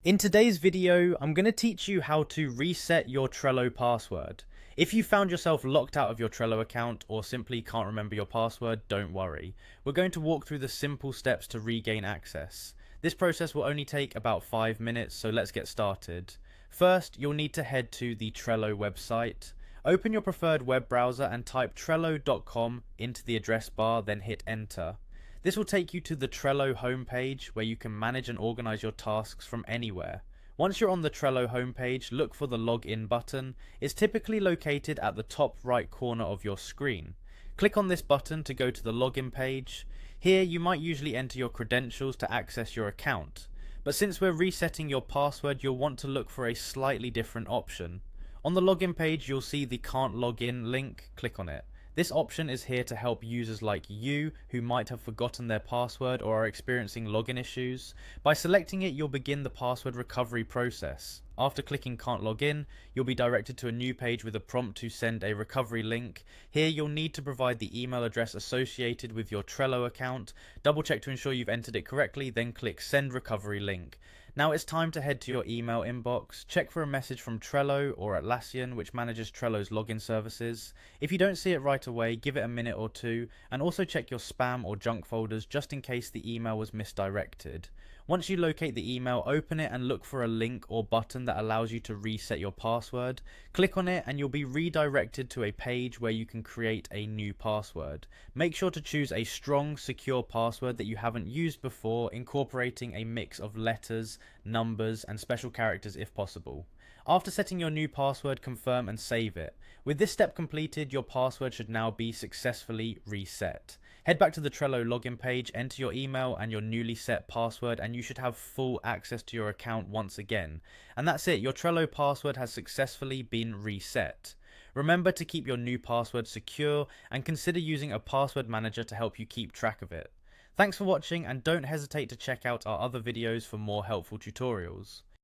In today's video, I'm going to teach you how to reset your Trello password. If you found yourself locked out of your Trello account or simply can't remember your password, don't worry. We're going to walk through the simple steps to regain access. This process will only take about 5 minutes, so let's get started. First, you'll need to head to the Trello website. Open your preferred web browser and type trello.com into the address bar, then hit enter. This will take you to the Trello homepage where you can manage and organize your tasks from anywhere. Once you're on the Trello homepage, look for the login button. It's typically located at the top right corner of your screen. Click on this button to go to the login page. Here you might usually enter your credentials to access your account. But since we're resetting your password, you'll want to look for a slightly different option. On the login page, you'll see the can't log in link. Click on it. This option is here to help users like you who might have forgotten their password or are experiencing login issues. By selecting it, you'll begin the password recovery process. After clicking can't log in, you'll be directed to a new page with a prompt to send a recovery link. Here you'll need to provide the email address associated with your Trello account. Double check to ensure you've entered it correctly, then click send recovery link. Now it's time to head to your email inbox. Check for a message from Trello or Atlassian, which manages Trello's login services. If you don't see it right away, give it a minute or two, and also check your spam or junk folders just in case the email was misdirected. Once you locate the email, open it and look for a link or button that allows you to reset your password. Click on it and you'll be redirected to a page where you can create a new password. Make sure to choose a strong, secure password that you haven't used before, incorporating a mix of letters, numbers, and special characters if possible. After setting your new password, confirm and save it. With this step completed, your password should now be successfully reset. Head back to the Trello login page, enter your email and your newly set password, and you should have full access to your account once again. And that's it, your Trello password has successfully been reset. Remember to keep your new password secure and consider using a password manager to help you keep track of it. Thanks for watching, and don't hesitate to check out our other videos for more helpful tutorials.